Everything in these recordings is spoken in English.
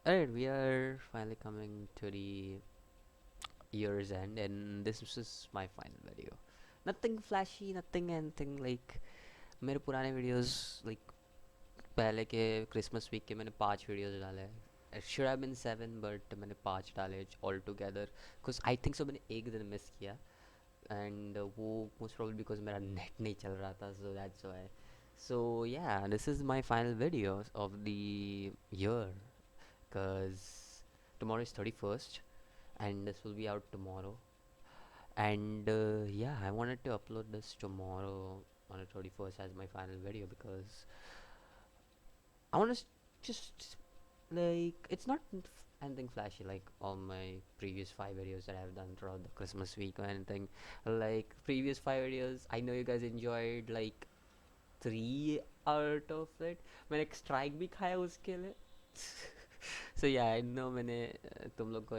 Alright, we are finally coming to the year's end, and this is my final video. Nothing flashy, nothing anything like मेरे पुराने videos like पहले के Christmas week के मैंने 5 videos डाले हैं. It should have been 7, but मैंने 5 डाले all together. Cause I think so मैंने एक दिन miss किया, and वो most probably because मेरा net नहीं चल रहा था, so that's why. So yeah, this is my final video of the year, cause tomorrow is 31st and this will be out tomorrow. And yeah, I wanted to upload this tomorrow on the 31st as my final video because I want to just like it's not anything flashy like all my previous 5 videos that I've done throughout the Christmas week or anything. Like previous 5 videos, I know you guys enjoyed like 3 out of it. मैंने एक strike भी खाया उसके लिए. So yeah, I know मैंने तुम लोग को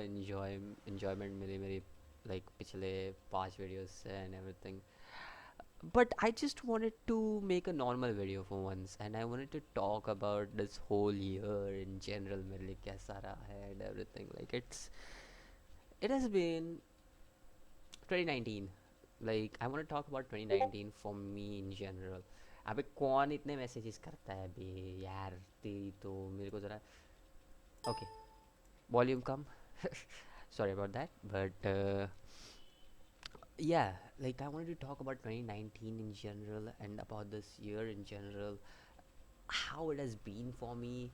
enjoyment मिली मेरी like पिछले 5 videos से and everything. But I just wanted to make a normal video for once, and I wanted to talk about this whole year in general मेरे लिए कैसा रहा है and everything. Like it has been 2019. Like I want to talk about 2019 for me in general. अबे कौन इतने messages करता है अबे यार तेरी तो मेरे को ज़रा okay volume come. Sorry about that, but yeah, like I wanted to talk about 2019 in general and about this year in general, how it has been for me.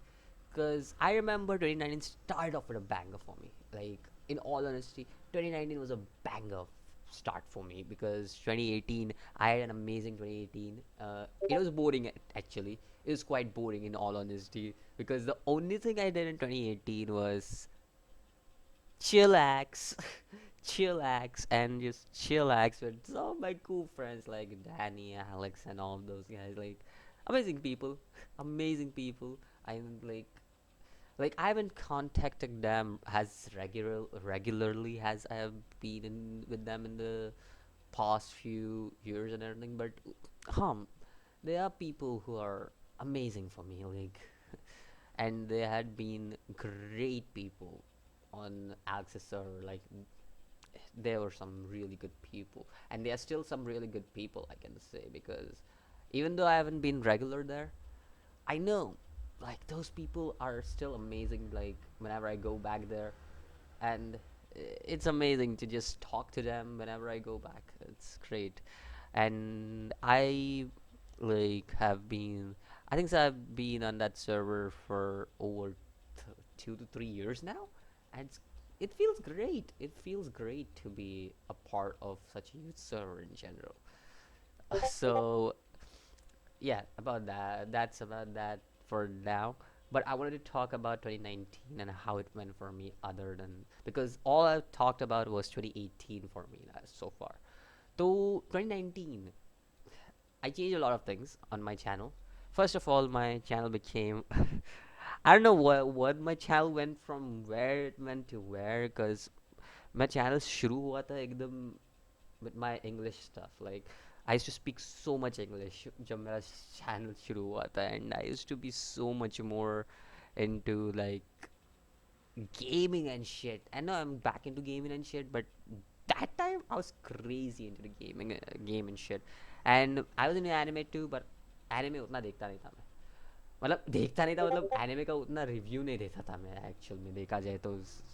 Because I remember 2019 started off with a banger for me. Like, in all honesty, 2019 was a banger start for me because 2018, I had an amazing 2018. It was boring actually. It was quite boring in all honesty because the only thing I did in 2018 was chillax, chillax, and just chillax with some of my cool friends like Danny, Alex, and all of those guys. Like amazing people, amazing people. I like I haven't contacted them as regularly as I have been with them in the past few years and everything. But there are people who are amazing for me. Like and they had been great people on Alex's server. Like there were some really good people, and there are still some really good people I can say because even though I haven't been regular there, I know like those people are still amazing. Like whenever I go back there, and it's amazing to just talk to them whenever I go back. It's great, and I like have been. I think so I've been on that server for over 2 to 3 years now, and it feels great. It feels great to be a part of such a huge server in general. So yeah, about that. That's about that for now. But I wanted to talk about 2019 and how it went for me, other than because all I've talked about was 2018 for me so far. So 2019, I changed a lot of things on my channel. First of all, my channel became I don't know what my channel went from where it went to where because my channel शुरू हुआ था एकदम with my English stuff. Like I used to speak so much English जब मेरा channel शुरू हुआ था, and I used to be so much more into like gaming and shit. I know I'm back into gaming and shit, but that time I was crazy into the gaming game and shit. And I was into anime too, but anime उतना देखता नहीं था मैं. मतलब देखता नहीं था मतलब एनिमे का उतना रिव्यू नहीं देता था मैं एक्चुअल में देखा जाए तो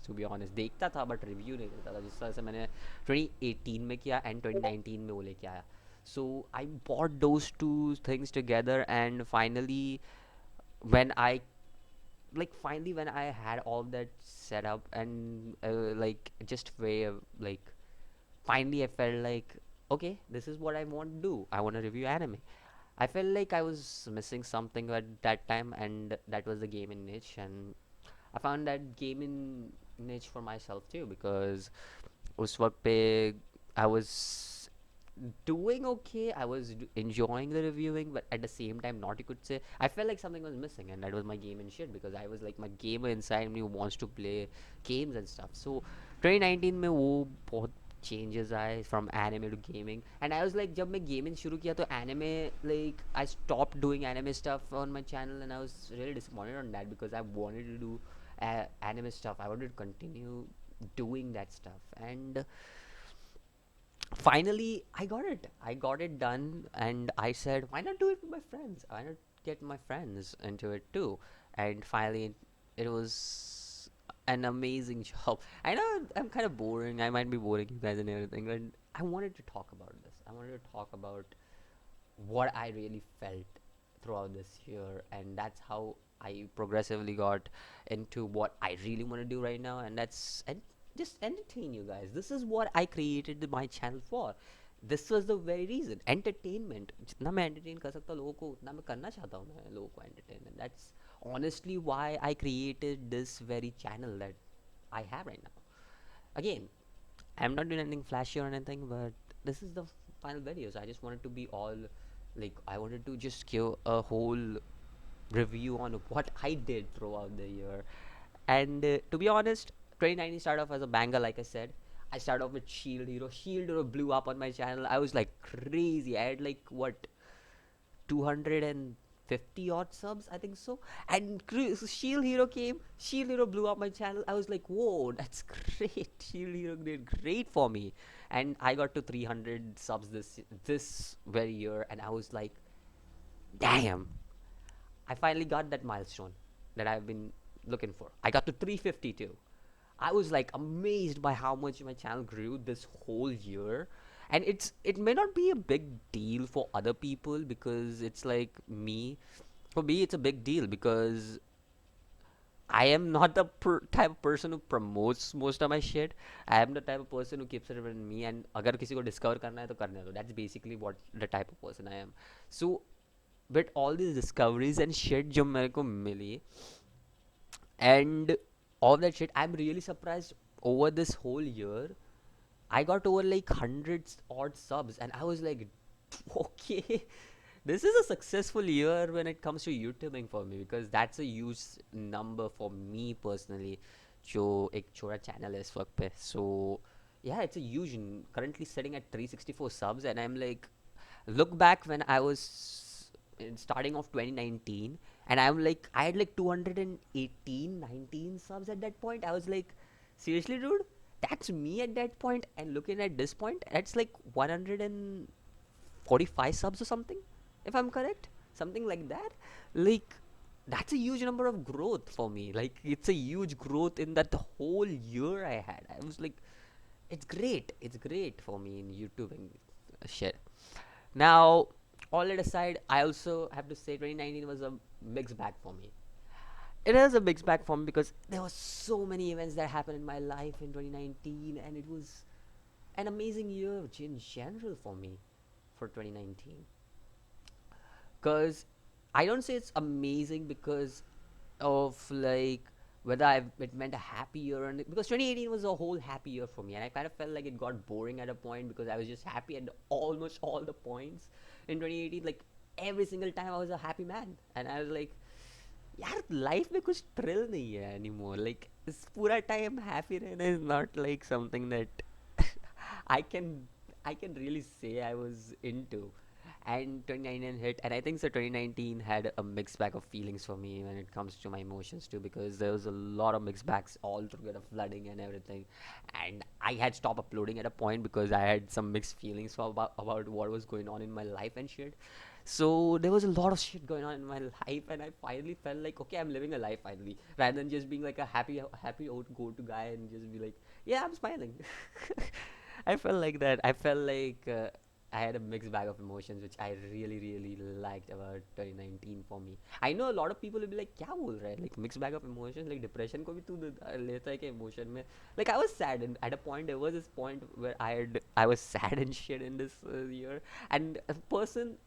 टू बी ऑनेस्ट देखता था बट रिव्यू नहीं देता था जिस तरह से मैंने 2018 में किया एंड 2019 में वो लेके आया so I bought those two things together and finally when I finally when I had all that set up and like just way of like finally I felt like okay, this is what I want to do. I want to review anime. I felt like I was missing something at that time, and that was the gaming niche. And I found that gaming niche for myself too because उस वक्त पे I was doing okay. I was enjoying the reviewing, but at the same time, not you could say. I felt like something was missing, and that was my game and shit because I was like my gamer inside me who wants to play games and stuff. So 2019 में वो बहुत changes आए from anime to gaming, and I was like जब मैं gaming शुरू किया तो anime like I stopped doing anime stuff on my channel, and I was really disappointed on that because I wanted to do anime stuff. I wanted to continue doing that stuff, and finally I got it done, and I said, why not do it with my friends? Why not get my friends into it too? And finally it was an amazing job. I know I'm kind of boring, I might be boring you guys and everything, but I wanted to talk about this. I wanted to talk about what I really felt throughout this year, and that's how I progressively got into what I really want to do right now, and that's and just entertain you guys. This is what I created my channel for. This was the very reason. Entertainment. जितना मैं entertain कर सकता हूँ लोगों को, उतना मैं करना चाहता हूँ मैं लोगों को entertain. And that's honestly why I created this very channel that I have right now. Again, I'm not doing anything flashy or anything, but this is the final video. So I just wanted to be all like, I wanted to just give a whole review on what I did throughout the year. And to be honest, 2019 started off as a banger, like I said. I started off with Shield Hero. Shield Hero blew up on my channel. I was like crazy. I had like what, 250 odd subs, I think so. And Shield Hero came. Shield Hero blew up my channel. I was like, whoa, that's great. Shield Hero did great for me, and I got to 300 subs this very year, and I was like, damn, I finally got that milestone that I've been looking for. I got to 352. I was like amazed by how much my channel grew this whole year. And it may not be a big deal for other people, because it's like me. For me, it's a big deal because I am not the type of person who promotes most of my shit. I am the type of person who keeps it within me. And अगर किसी को discover करना है तो करने दो. That's basically what the type of person I am. So with all these discoveries and shit जो मेरे को मिली, and all that shit, I'm really surprised. Over this whole year I got over like hundreds odd subs, and I was like, okay, this is a successful year when it comes to YouTubing for me, because that's a huge number for me personally. जो एक छोटा channel है इस वक्त पे, so yeah, it's a huge. Currently sitting at 364 subs, and I'm like, look back when I was in starting of 2019, and I'm like, I had like 218, 19 subs at that point. I was like, seriously, dude, that's me at that point. And looking at this point, that's like 145 subs or something, if I'm correct, something like that. Like, that's a huge number of growth for me. Like, it's a huge growth in that whole year I had. I was like, it's great for me in YouTubing shit. Now, all that aside, I also have to say 2019 was a mixed bag for me. It is a mixed bag for me because there were so many events that happened in my life in 2019, and it was an amazing year in general for me for 2019. Because I don't say it's amazing because of like whether it meant a happy year or because 2018 was a whole happy year for me, and I kind of felt like it got boring at a point because I was just happy at almost all the points in 2018. Like every single time I was a happy man, and I was like, यार life में कुछ thrill नहीं है anymore. Like इस पूरा time happy रहना is not like something that I can I can really say I was into. And 2019 hit, and I think so 2019 had a mixed bag of feelings for me when it comes to my emotions too, because there was a lot of mixed bags all together flooding and everything. And I had stopped uploading at a point because I had some mixed feelings about what was going on in my life and shit. So there was a lot of shit going on in my life, and I finally felt like, okay, I'm living a life finally, rather than just being like a happy old go-to guy and just be like, yeah, I'm smiling. I felt like that. I felt like I had a mixed bag of emotions, which I really, really liked about 2019 for me. I know a lot of people will be like, क्या बोल रहा है? Like mixed bag of emotions, like depression को भी तू लेता है क्या emotion में? Like I was sad, and at a point there was this point where I was sad and shit in this year, and a person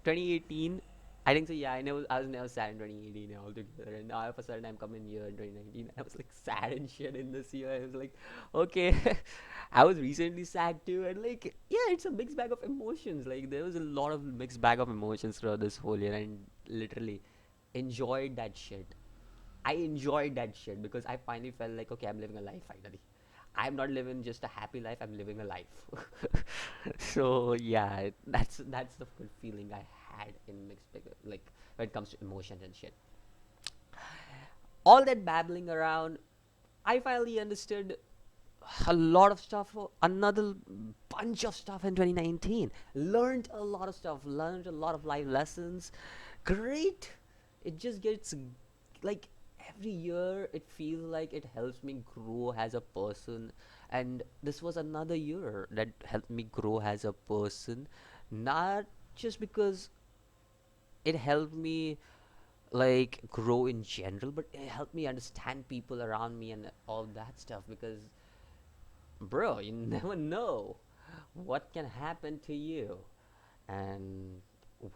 2018. I think so. Yeah, I was never sad in 2018 altogether, and all of a sudden I'm coming here in 2019. I was like sad and shit in this year. I was like, okay, I was recently sad too, and like, yeah, it's a mixed bag of emotions. Like there was a lot of mixed bag of emotions throughout this whole year, and literally enjoyed that shit. I enjoyed that shit because I finally felt like, okay, I'm living a life finally. I'm not living just a happy life. I'm living a life. So yeah, that's the good feeling I had in mixed like when it comes to emotions and shit. All that babbling around, I finally understood a lot of stuff, another bunch of stuff in 2019. Learned a lot of stuff, learned a lot of life lessons. Great. It just gets like every year it feels like it helps me grow as a person, and this was another year that helped me grow as a person, not just because it helped me like grow in general, but it helped me understand people around me and all that stuff, because bro, you never know what can happen to you, and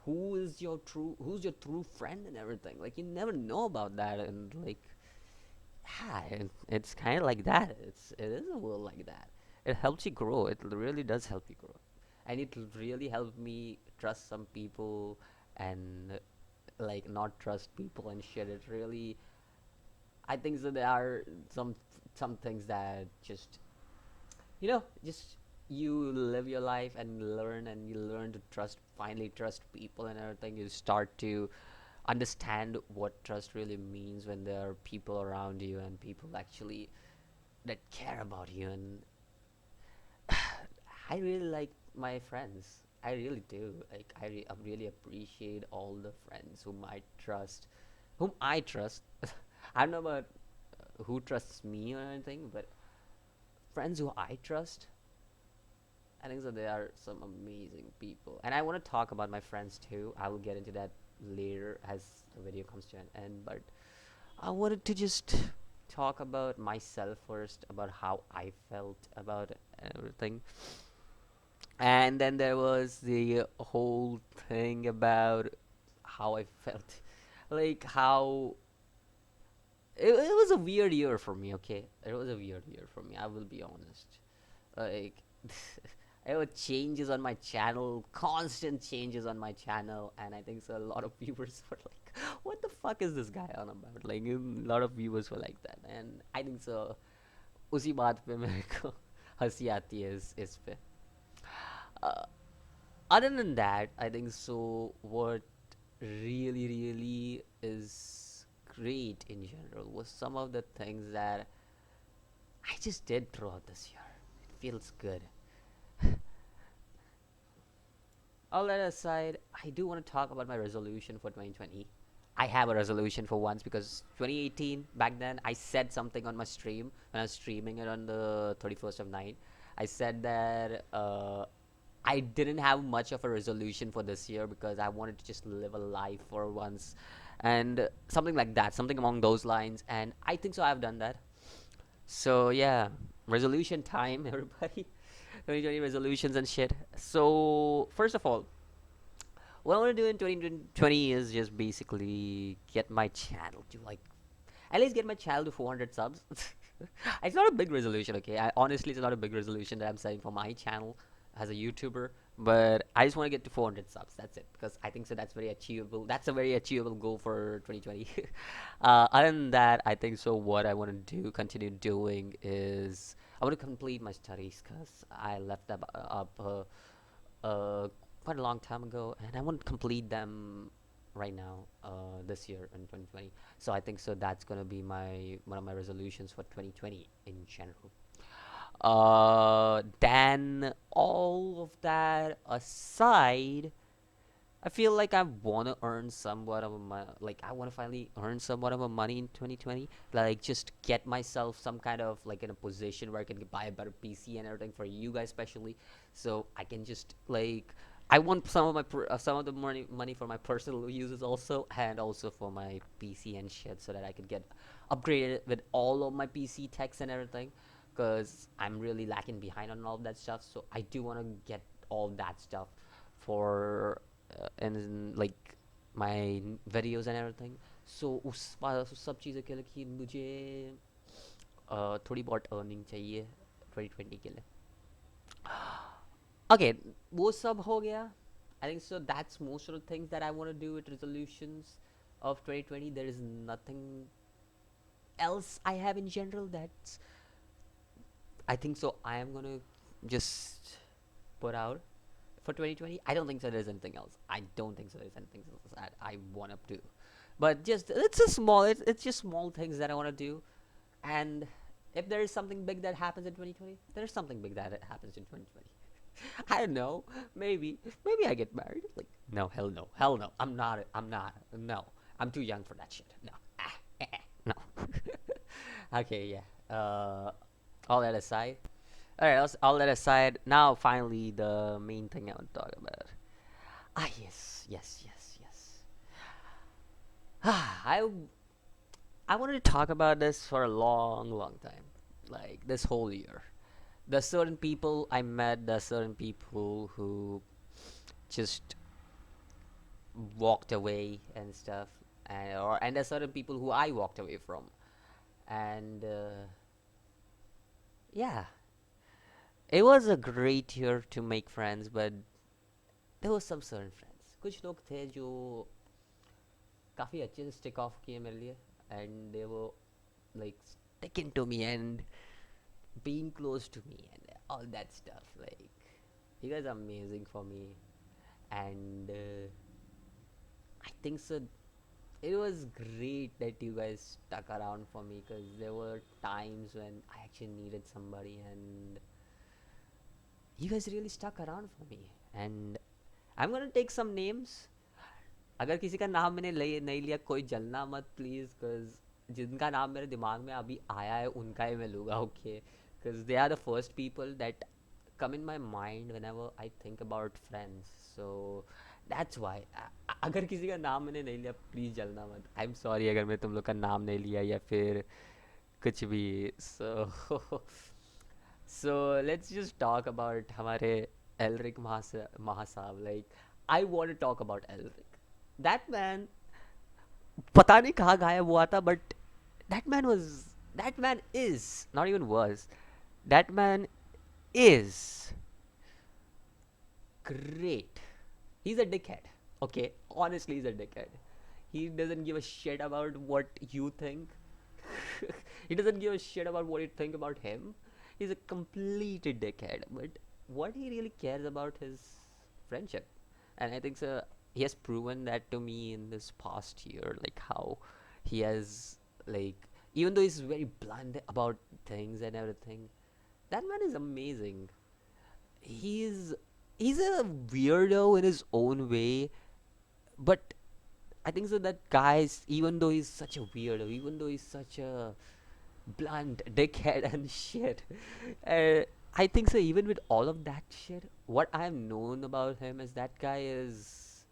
who's your true friend and everything. Like, you never know about that, and like, yeah, it's kind of like that. It is a world like that. It helps you grow. It really does help you grow, and it really helped me trust some people, and like not trust people and shit. It really, I think so. There are some things that just, just you live your life and learn, and you learn to trust, finally trust people and everything. You start to understand what trust really means when there are people around you and people actually that care about you. And I really like my friends. I really do. Like, I really appreciate all the friends whom I trust. I don't know about who trusts me or anything, but friends who I trust, I think so. They are some amazing people, and I want to talk about my friends too. I will get into that later as the video comes to an end. But I wanted to just talk about myself first, about how I felt about everything, and then there was the whole thing about how I felt, like how it was a weird year for me. Okay, it was a weird year for me. I will be honest. Like, there were changes on my channel, constant changes on my channel, and I think so a lot of viewers were like, what the fuck is this guy on about? Like, a lot of viewers were like that, and I think so उसी बात पे मेरे को हंसी आती है इस पे. uh, Other than that, I think so what really really is great in general was some of the things that I just did throughout this year. It feels good. All that aside, I do want to talk about my resolution for 2020. I have a resolution for once, because 2018, back then, I said something on my stream when I was streaming it on the 31st of night. I said that I didn't have much of a resolution for this year because I wanted to just live a life for once, and something like that, something along those lines. And I think so. I've done that. So yeah, resolution time, everybody. 2020 resolutions and shit. So first of all, what I want to do in 2020 is just basically get my channel to like at least get my channel to 400 subs. It's not a big resolution, okay? Honestly, it's not a big resolution that I'm setting for my channel as a YouTuber, but I just want to get to 400 subs. That's it, because I think so. That's very achievable. That's a very achievable goal for 2020. Other than that, I think so. What I want to do, continue doing, is I want to complete my studies, because I left them up uh, quite a long time ago, and I want to complete them right now, this year in 2020. So I think so that's gonna be my one of my resolutions for 2020 in general. Then all of that aside, I feel like I want to earn somewhat of a like I want to finally earn somewhat of a money in 2020. Like, just get myself some kind of like in a position where I can buy a better PC and everything for you guys, especially, so I can just like I want some of my some of the money for my personal uses also, and also for my PC and shit, so that I could get upgraded with all of my PC techs and everything, because I'm really lacking behind on all of that stuff. So I do want to get all that stuff for and like my videos and everything. So उस सब चीज़ों के लिए कि मुझे थोड़ी बहुत earning चाहिए 2020 के लिए. Okay, वो सब हो गया. I think so that's most of the things that I want to do with resolutions of 2020. There is nothing else I have in general that's I think so I am gonna just put out for 2020. I don't think so there's anything else. I don't think so there's anything else that I want to do. But just it's just small things that I want to do. And if there is something big that happens in 2020, there's something big that happens in 2020. I don't know. Maybe I get married. Like, no, hell no, hell no. I'm not. No, I'm too young for that shit. No, no. Okay, yeah. All that aside. All right, all that aside. Now, finally, the main thing I want to talk about. Ah, yes, yes, yes, yes. I wanted to talk about this for a long, long time. Like this whole year. There's certain people I met. There's certain people who just walked away and stuff, and there's certain people who I walked away from. And yeah, it was a great year to make friends, but there was some certain friends. कुछ लोग थे जो काफी अच्छे से stick off किए मेरे लिए, and they were like sticking to me and being close to me and all that stuff. Like, you guys are amazing for me, and I think so. It was great that you guys stuck around for me because there were times when I actually needed somebody, and you guys really stuck around for me. And I'm gonna take some names. अगर किसी का नाम मैंने नहीं लिया, कोई जलना मत प्लीज़, बिकॉज जिनका नाम मेरे दिमाग में अभी आया है उनका ही मैं लूँगा, okay? Because they are the first people that come in my mind whenever I think about friends. So that's why अगर किसी का नाम मैंने नहीं लिया प्लीज़ जलना मत. आई एम सॉरी अगर मैं तुम लोग का नाम नहीं लिया या फिर कुछ भी. So so let's just talk about हमारे Alaric महासाब. Like, I want to talk about Elric. That man, पता नहीं कहाँ गायब हुआ था, but that man was, that man is, not even was, that man is great. He's a dickhead. Okay, honestly, he's a dickhead. He doesn't give a shit about what you think. He doesn't give a shit about what you think about him. He's a complete dickhead. But what he really cares about is friendship. And I think so. He has proven that to me in this past year. Like how he has, like, even though he's very blunt about things and everything, that man is amazing. He's he's a weirdo in his own way, but I think so that guys, even though he's such a weirdo, even though he's such a blunt dickhead and shit, uh, I think so even with all of that shit, what I've known about him is that guy is,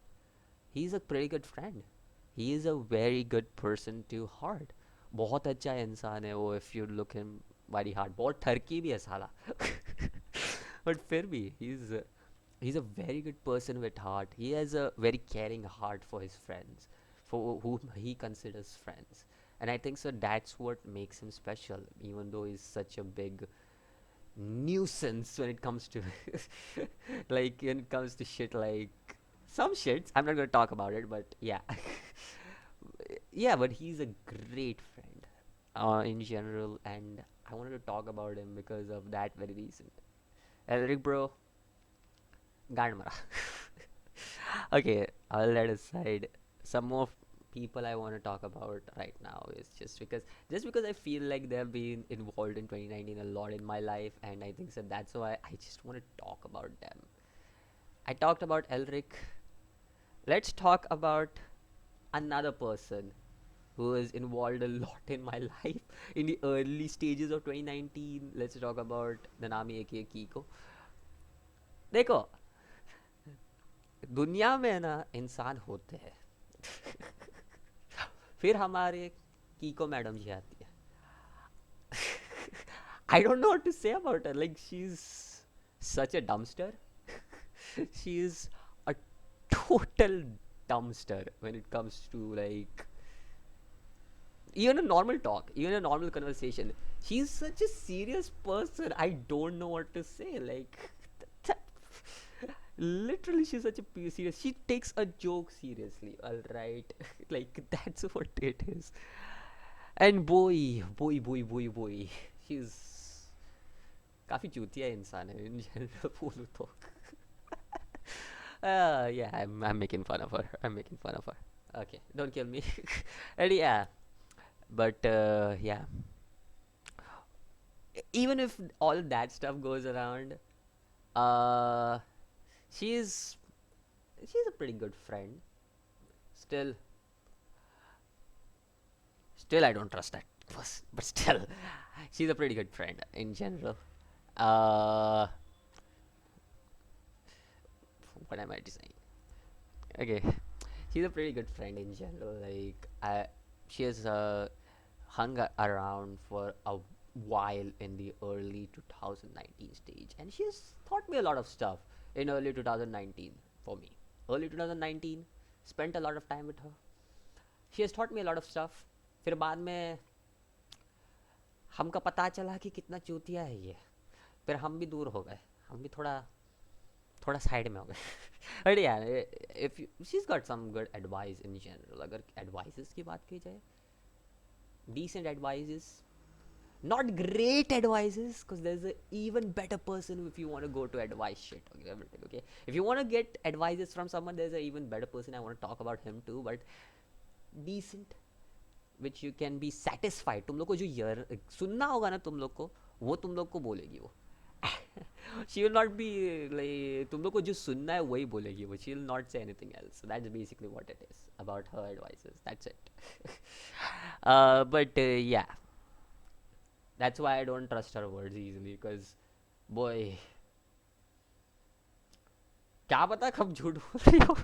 he's a pretty good friend. He is a very good person to heart. बहुत अच्छा इंसान है वो. If you look him very hard, बहुत ठरकी भी है साला. But फिर भी he's a very good person with heart. He has a very caring heart for his friends, for whom he considers friends. And I think so that's what makes him special, even though he's such a big nuisance when it comes to like when it comes to shit, like some shits. I'm not gonna talk about it, but yeah. Yeah, but he's a great friend in general, and I wanted to talk about him because of that very reason. Elric, bro, गांड मरा. Okay, I'll let aside some more people I want to talk about right now is just because I feel like they've been involved in 2019 a lot in my life, and I think so that's why I just want to talk about them. I talked about Elric. Let's talk about another person who is involved a lot in my life in the early stages of 2019. Let's talk about the Nami aka Kiko. देखो, दुनिया में ना इंसान होते हैं. फिर हमारे कीको madam जी आती है. I don't know what to say about her. Like, she's such a dumpster. She is a total dumpster when it comes to, like, even a normal talk, even a normal conversation. She's such a serious person. I don't know what to say. Like, literally, she's such a serious. She takes a joke seriously. All right, like that's what it is. And boy, she's काफी चूतिया इंसान है in general बोलूँ तो. Yeah, I'm making fun of her. I'm making fun of her. Okay, don't kill me. And yeah, but yeah, even if all that stuff goes around, uh, she's she's a pretty good friend. Still, still I don't trust that person, but still, she's a pretty good friend in general. Uh, what am I saying? Okay, she's a pretty good friend in general. Like she has hung around for a while in the early 2019 stage, and she's taught me a lot of stuff in early 2019 for me. Early 2019, spent a lot of time with her. She has taught me a lot of stuff. फिर बाद में हमको पता चला कि कितना चूतिया है ये, फिर हम भी दूर हो गए, हम भी थोड़ा थोड़ा साइड में हो गए. But yeah if she is got some good advice in general. अगर एडवाइसेस की बात की जाए, decent advices, not great advices, because there's a even better person if you want to go to advice shit. Okay, everything. Okay, if you want to get advices from someone, there's a even better person. I want to talk about him too, but decent, which you can be satisfied. तुम लोग को जो यर सुनना होगा ना तुम लोग को, वो तुम लोग को बोलेगी वो. She will not be like, तुम लोग को जो सुनना है वही बोलेगी वो. She will not say anything else. So that's basically what it is about her advices. That's it. But yeah, that's why I don't trust her words easily. Because boy, क्या पता कब झूठ बोल रही हो.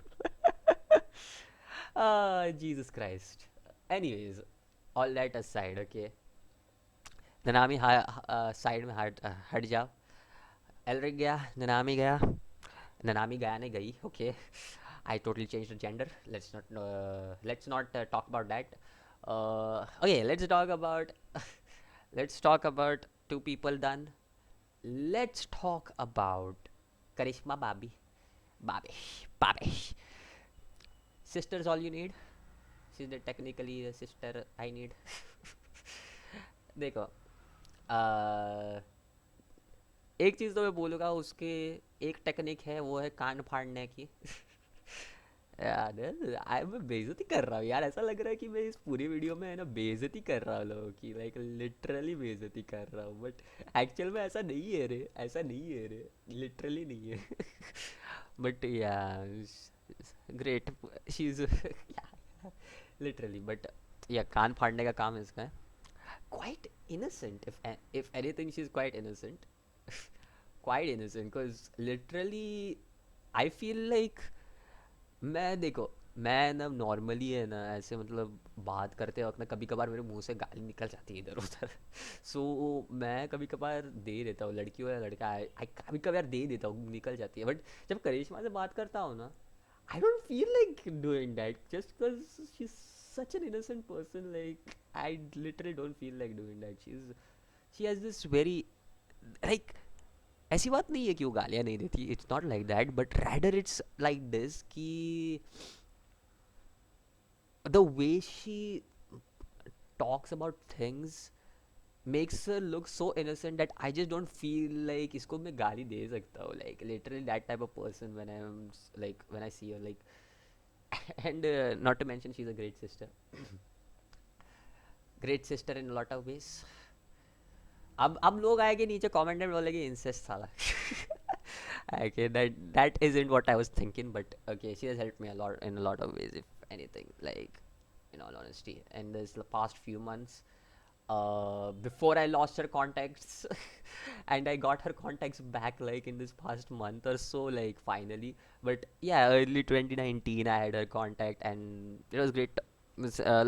Jesus Christ. Anyways, all that aside, okay. ननामी side में हट जाओ. एलरिक गया, ननामी गया, ननामी गया नहीं गई. Okay, I totally changed the gender. Let's not talk about that. Okay, let's talk about two people done. Let's talk about Karishma Babi. Babi. Sister's all you need. She's technically the sister I need. देखो, एक चीज़ तो मैं बोलूँगा, उसके एक technique है, वो है कान फाड़ने की. यार मैं बेइज्जती कर रहा हूँ यार. ऐसा लग रहा है कि मैं इस पूरी वीडियो में है ना बेइज्जती कर रहा हूँ लोगों की. लाइक लिटरली बेइज्जती कर रहा हूँ, बट एक्चुअल में ऐसा नहीं है रे. ऐसा नहीं है रे, लिटरली नहीं है. बट या great, she is literally. But या कान फाड़ने का काम इसका है. Quite innocent, if anything, she's quite innocent. Quite innocent, because literally I feel like, मैं देखो, मैं ना नॉर्मली है ना ऐसे मतलब बात करते वक्त ना कभी कभार मेरे मुंह से गाली निकल जाती है इधर उधर. सो मैं कभी कभार दे देता हूँ, लड़की हो या लड़का, आई कभी कभार दे देता हूँ, निकल जाती है. बट जब करिश्मा से बात करता हूँ ना, I don't feel like doing that, just because she is such an innocent person. Like, I literally don't feel like doing that. She has this very, like, ऐसी बात नहीं है कि वो गालियाँ नहीं देती. It's not like that, but rather it's like this कि the way she talks about things makes her look so innocent that I just don't feel like इसको मैं गाली दे सकता हूँ. Like literally that type of person when when I see her, like. And not to mention, she's a great sister. Great sister in a lot of ways. अब लोग आएंगे नीचे comment में बोलेंगे इंसेस्ट साला. Okay, that isn't what I was thinking, but okay, she has helped me a lot in a lot of ways, if anything. Like, in all honesty, in this past few months, before I lost her contacts, and I got her contacts back like in this past month or so, like finally. But yeah, early 2019, I had her contact, and it was great.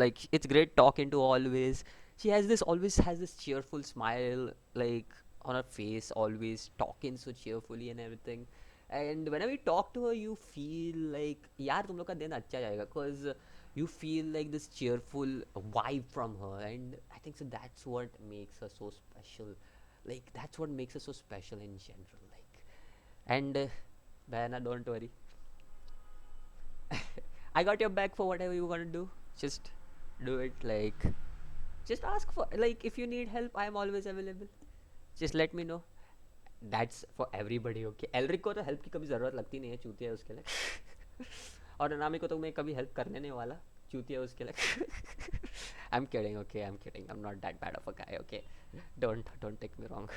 Like, it's great talking to always. She always has this cheerful smile, like on her face, always talking so cheerfully and everything. And whenever you talk to her, you feel like यार तुम लोग का दिन अच्छा जाएगा, cause you feel like this cheerful vibe from her. And I think so that's what makes her so special. Like, that's what makes her so special in general. Like, and Diana, don't worry. I got your back for whatever you want to do. Just do it. Like, just ask for, like, if you need help, I am always available. Just let me know. That's for everybody, okay? Alaric को तो help की कभी ज़रूरत लगती नहीं है, चूतिया है उसके लिए. और नामी को तो मैं कभी हेल्प करने नहीं वाला. चूतिया उसके लिए. I'm kidding, okay, I'm kidding. I'm not that bad of a guy, okay. Don't take me wrong.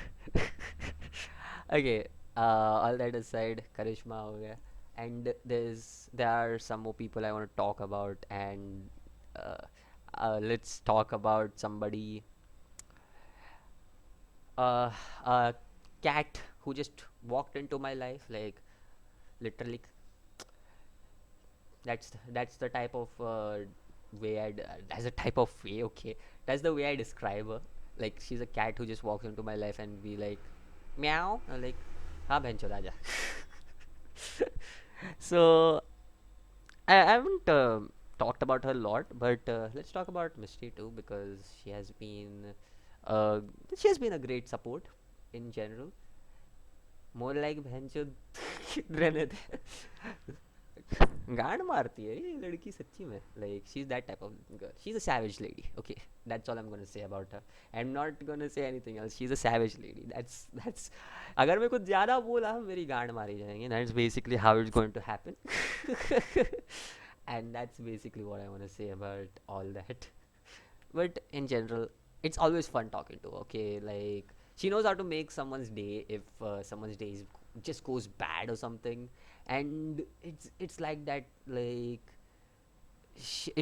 Okay, all that aside, charisma हो गया. And there are some more people I want to talk about, and uh, let's talk about somebody, uh, a cat who just walked into my life, like literally. That's the type of way that's the type of way, okay, that's the way I describe her. Like, she's a cat who just walks into my life and be like, meow. I'm like, हाँ बहनचोद आजा. So I haven't talked about her a lot, but let's talk about Misty too, because uh, she has been a great support in general. More like बहनचोद रहने दे. गांड मारती है ये लड़की सच्ची में. Like she is that type of girl. She is a savage lady, okay. That's all I'm gonna say about her. I'm not gonna say anything else. She's a savage lady. That's अगर मैं कुछ ज़्यादा बोला मेरी गांड मारी जाएंगे. That's basically how it's going to happen. And that's basically what I want to say about all that. But in general, it's always fun talking to her, okay. Like, she knows how to make someone's day if someone's day just goes bad or something. And it's like that, like,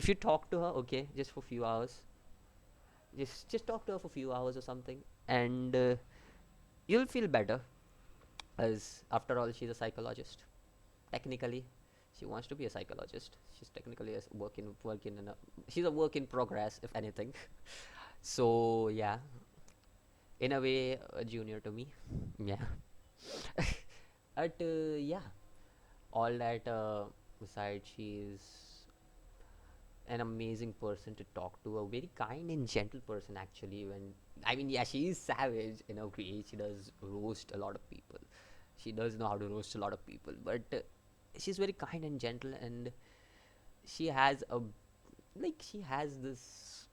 if you talk to her, okay, just for a few hours, just talk to her for a few hours or something, and you'll feel better, as after all, she's a psychologist. Technically, she wants to be a psychologist. She's technically a she's a work in progress, if anything. So yeah, in a way, a junior to me. Yeah. But yeah, all that aside, she's an amazing person to talk to, a very kind and gentle person actually. When I mean, yeah, she is savage in a way. She does roast a lot of people. She does know how to roast a lot of people, but she's very kind and gentle, and she has a she has this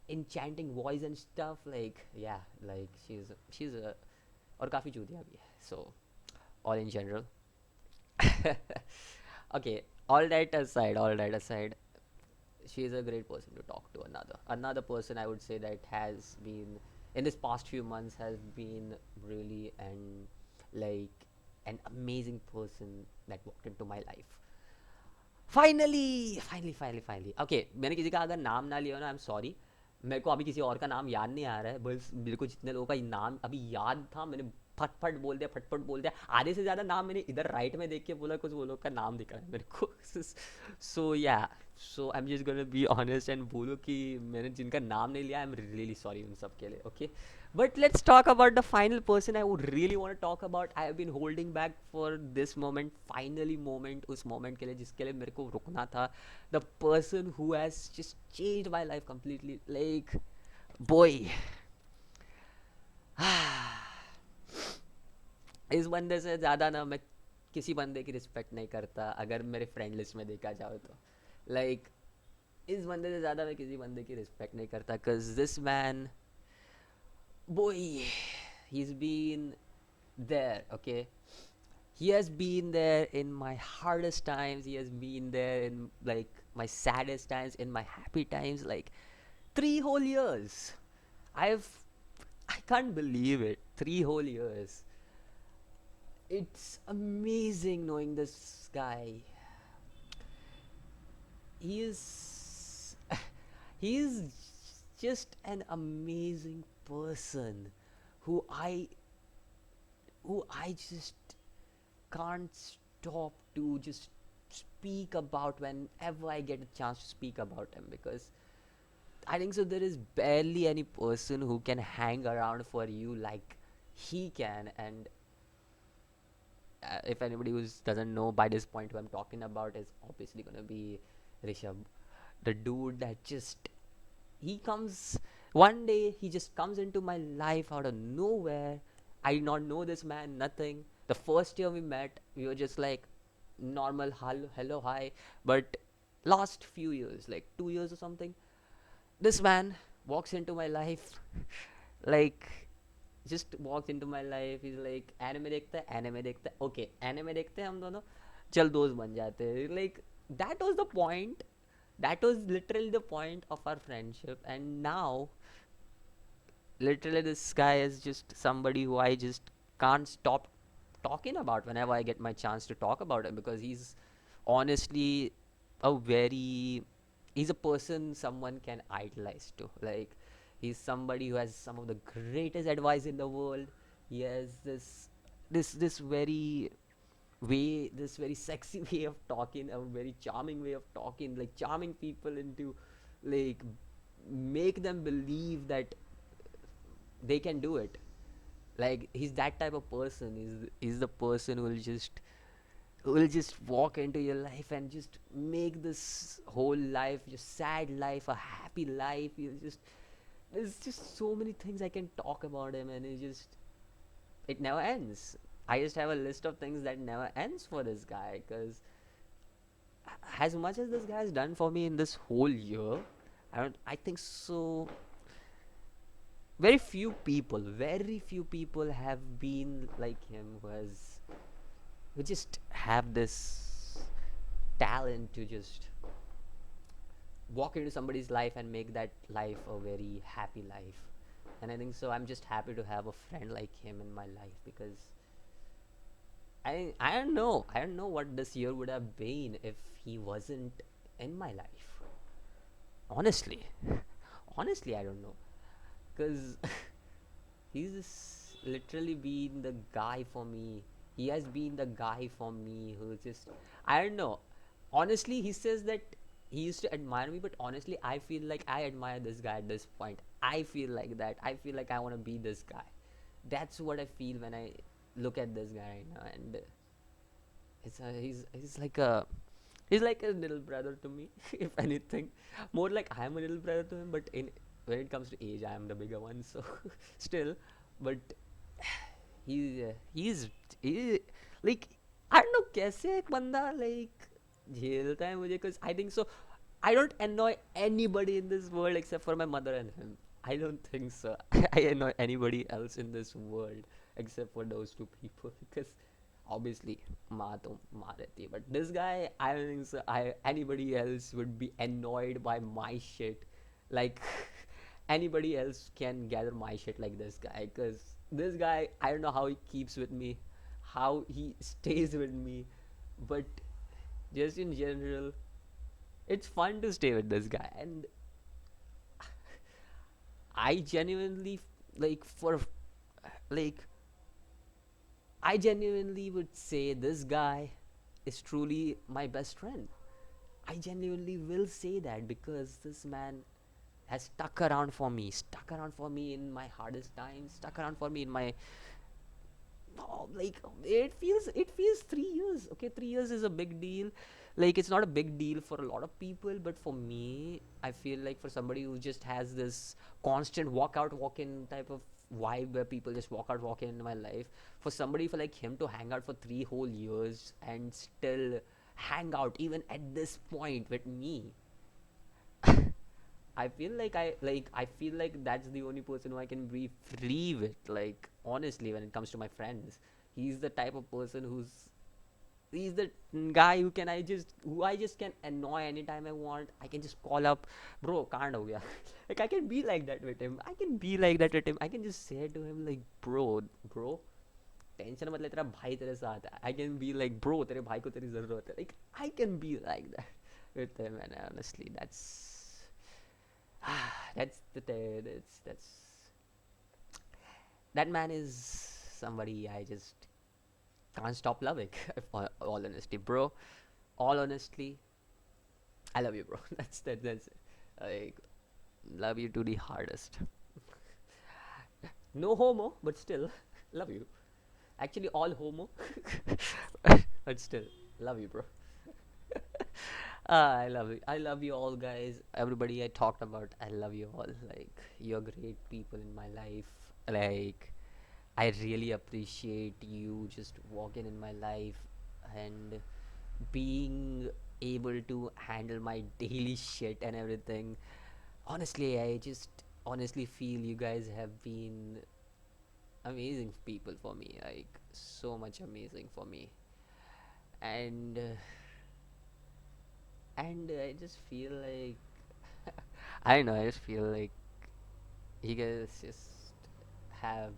enchanting voice and stuff. Like, yeah, like she's a और काफी चूतिया भी है. So all in general. Okay, all that aside, she is a great person to talk to. Another person I would say that has been in this past few months has been really like an amazing person that walked into my life. Finally okay, मैंने किसी का अगर नाम ना लिया ना, I am sorry. मेरे को अभी किसी और का नाम याद नहीं आ रहा है, बस मेरे को जितने लोगों का नाम अभी याद था मैंने फटफट बोल दिया. आधे से ज़्यादा नाम मैंने इधर राइट में देख के बोला, कुछ वो लोग का नाम दिख रहा है मेरे को. So yeah, so I am just gonna be honest and बोलो कि मैंने जिनका नाम नहीं लिया, आई एम रियली सॉरी उन सब के लिए, okay. But let's talk about the final person I would really want to talk about. I have been holding back for this moment, finally moment, उस moment के लिए जिसके लिए मेरे को रुकना था. The person who has just changed my life completely. Like, boy. इस बंदे से ज़्यादा ना मैं किसी बंदे की रिस्पेक्ट नहीं करता, अगर मेरे फ्रेंड लिस्ट में देखा जाओ तो. लाइक, इस बंदे से ज़्यादा मैं किसी बंदे की रिस्पेक्ट नहीं करता, cause this man, boy, he's been there, okay. He has been there in my hardest times. He has been there in like my saddest times, in my happy times. Like 3 whole years. I've I can't believe it. 3 whole years. It's amazing knowing this guy. He is he is just an amazing person who I who I just can't stop to just speak about whenever I get a chance to speak about him, because I think so there is barely any person who can hang around for you like he can. And if anybody who doesn't know by this point who I'm talking about, is obviously gonna be Rishabh, the dude that just he comes one day, he just comes into my life out of nowhere. I did not know this man, nothing. The first year we met, we were just like normal hello, hi. But last few years, like 2 years or something, this man walks into my life. Like, just walks into my life. He's like, anime देखता है, okay anime देखते हैं हम दोनों, चल दोस्त बन जाते हैं. Like, that was the point. That was literally the point of our friendship, and now literally this guy is just somebody who I just can't stop talking about whenever I get my chance to talk about him, because he's honestly a very he's a person someone can idolize to. Like, he's somebody who has some of the greatest advice in the world. He has this very this very sexy way of talking, a very charming way of talking, like charming people into, like, make them believe that they can do it. Like, he's that type of person. He's the person who will just walk into your life and just make this whole life, just sad life, a happy life. You just There's just so many things I can talk about him, and it never ends. I just have a list of things that never ends for this guy, because as much as this guy has done for me in this whole year, I think so. Very few people have been like him, who just have this talent to just walk into somebody's life and make that life a very happy life. And I think so. I'm just happy to have a friend like him in my life, because I don't know what this year would have been if he wasn't in my life. Honestly, honestly, I don't know, because he's just literally been the guy for me. He has been the guy for me who just, I don't know. Honestly, he says that he used to admire me, but honestly, I feel like I admire this guy at this point. I feel like that. I feel like I want to be this guy. That's what I feel when I look at this guy right now, and he's like a little brother to me, if anything. More like I'm a little brother to him, but in when it comes to age, I am the bigger one. So still, but he's he like, I don't know कैसे एक बंदा like झेलता है मुझे, because I think so. I don't annoy anybody in this world except for my mother and him. I don't think so. I annoy anybody else in this world except for those two people, because obviously माँ तो माँ रहती है, but this guy, I don't think so. Anybody else would be annoyed by my shit, like anybody else can gather my shit like this guy, because this guy, I don't know how he keeps with me, how he stays with me, but just in general, it's fun to stay with this guy. And I genuinely, like, like I genuinely would say this guy is truly my best friend. I genuinely will say that, because this man has stuck around for me in my hardest times, stuck around for me in my, oh, like, it feels 3 years. Okay, 3 years is a big deal. Like, it's not a big deal for a lot of people, but for me, I feel like for somebody who just has this constant walk out, walk in type of vibe, where people just walk out, walk in my life, for somebody for like him to hang out for 3 whole years and still hang out even at this point with me, I feel like that's the only person who I can be free with. Like, honestly, when it comes to my friends, he's the type of person he's the guy who I just can annoy anytime I want. I can just call up, bro, can't ho gaya. Like, I can be like that with him. I can just say to him like, bro, tension मत ले, तेरा भाई तेरे साथ है. I can be like, bro, तेरे भाई को तेरी जरूरत है. Like, I can be like that with him, and honestly, that's that man is somebody I just can't stop loving. All honesty, bro. All honestly, I love you, bro. That's it. Like, love you to the hardest. No homo, but still love you. Actually, all homo, but still love you, bro. I love you. I love you all, guys. Everybody I talked about, I love you all. Like, you're great people in my life. Like, I really appreciate you just walking in my life and being able to handle my daily shit and everything. Honestly, I just honestly feel you guys have been amazing people for me. Like, so much amazing for me. And And I just feel like I don't know. I just feel like you guys just have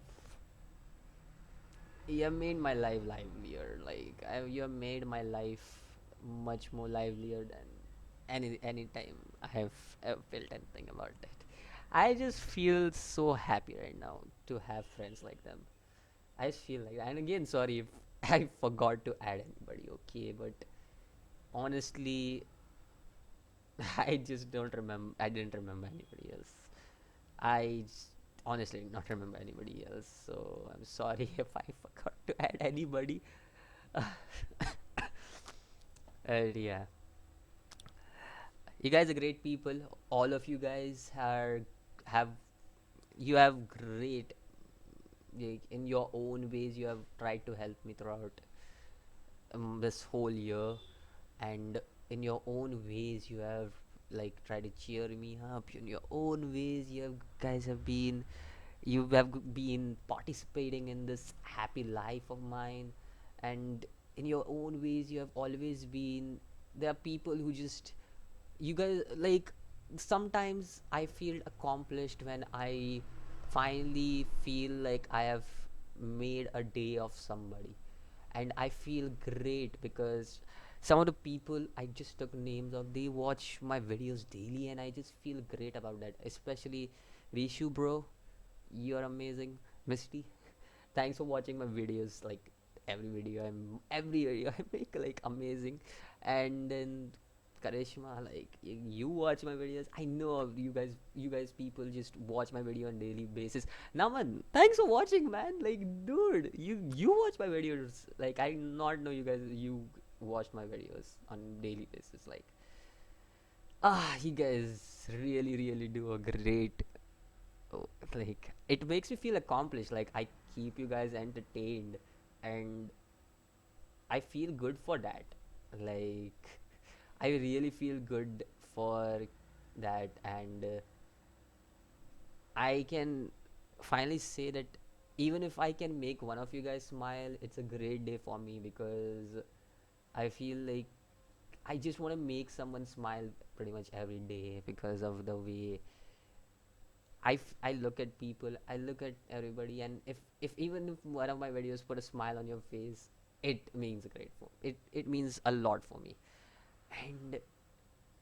you have made my life livelier. Like you have made my life much more livelier than any time I have ever felt anything about it. I just feel so happy right now to have friends like them. I just feel like, and again, sorry if I forgot to add anybody. Okay, but honestly, I just don't remember. I didn't remember anybody else. I just honestly did not remember anybody else. So I'm sorry if I forgot to add anybody. Yeah, you guys are great people. All of you guys are have you have great, like, in your own ways. You have tried to help me throughout this whole year, and in your own ways you have like tried to cheer me up. In your own ways you have guys have been you have been participating in this happy life of mine, and in your own ways you have always been there are people who just you guys like sometimes I feel accomplished when I finally feel like I have made a day of somebody, and I feel great because some of the people I just took names of, they watch my videos daily, and I just feel great about that. Especially Rishu, bro, you're amazing. Misty, thanks for watching my videos. Like every video I make like amazing. And then Karishma, like you watch my videos. I know you guys people just watch my video on daily basis. Naman, thanks for watching, man. Like, dude, you watch my videos. Like, I not know you guys. You watch my videos on daily basis. Like, you guys really do a great. Oh, like, it makes me feel accomplished. Like, I keep you guys entertained, and I feel good for that. Like, I really feel good for that, and I can finally say that even if I can make one of you guys smile, it's a great day for me because I feel like I just want to make someone smile pretty much every day because of the way I look at people, I look at everybody, and if even if one of my videos put a smile on your face, it means great for it means a lot for me. And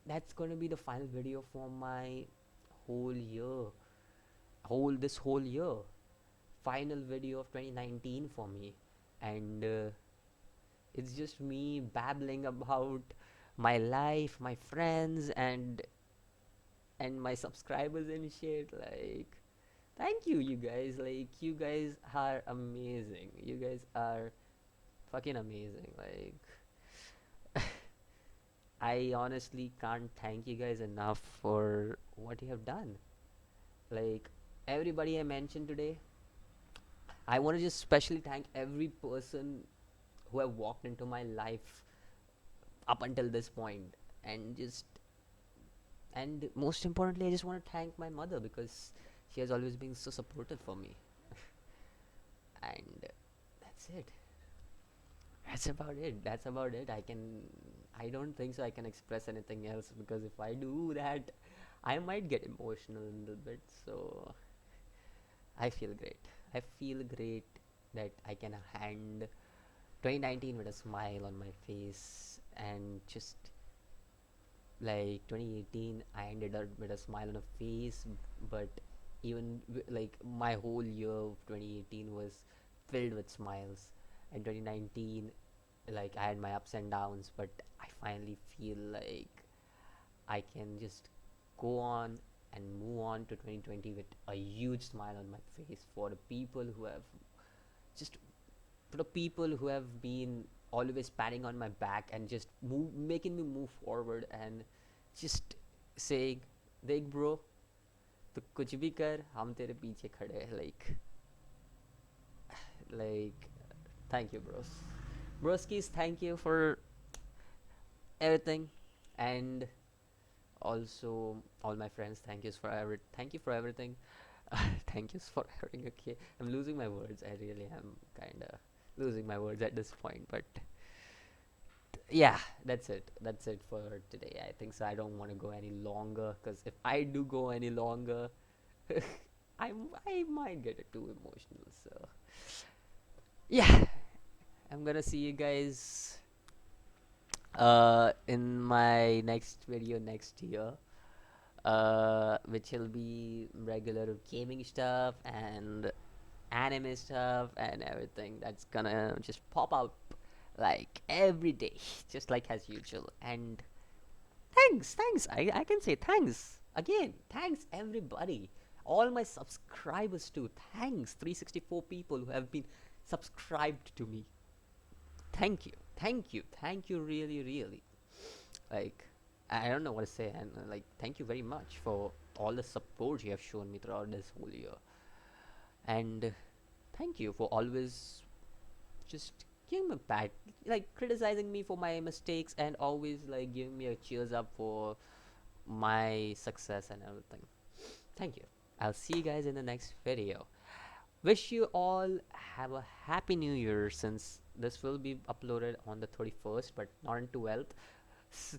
that's gonna be the final video for my whole year, whole year, final video of 2019 for me. And it's just me babbling about my life, my friends, and my subscribers and shit. Like, thank you, you guys. Like, you guys are amazing. You guys are fucking amazing. Like, I honestly can't thank you guys enough for what you have done. Like, everybody I mentioned today, I want to just specially thank every person who have walked into my life up until this point, and just and most importantly, I just want to thank my mother because she has always been so supportive for me. And that's it. That's about it. That's about it. I don't think so I can express anything else because if I do that, I might get emotional a little bit. So I feel great. I feel great that I can hand 2019 with a smile on my face, and just like 2018 I ended up with a smile on a face. But even like my whole year of 2018 was filled with smiles, and 2019, like, I had my ups and downs, but I finally feel like I can just go on and move on to 2020 with a huge smile on my face for the people who have just for the people who have been always patting on my back and just making me move forward, and just saying, देख bro, तो कुछ भी कर, हम तेरे पीछे खड़े हैं. Like, thank you, bros. Broskis, thank you for everything. And also all my friends, thank you for everything. Thank you for everything. Okay, I'm losing my words. I really am kind of losing my words at this point, but Yeah, that's it for today. I think so. I don't want to go any longer, because if I do go any longer, I might get it too emotional. So yeah, I'm gonna see you guys in my next video next year, which will be regular gaming stuff and anime stuff and everything that's gonna just pop up like every day, just like as usual. And thanks. I can say thanks again. Thanks everybody, all my subscribers too. Thanks 364 people who have been subscribed to me. Thank you, really, really. Like, I don't know what to say, and like, thank you very much for all the support you have shown me throughout this whole year, and thank you for always just giving me back, like criticizing me for my mistakes and always like giving me a cheers up for my success and everything. Thank you. I'll see you guys in the next video. Wish you all have a happy new year, since this will be uploaded on the 31st but not on 12th.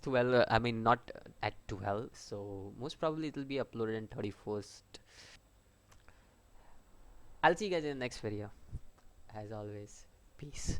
12, I mean not at 12, so most probably it will be uploaded on 31st. I'll see you guys in the next video. As always, peace.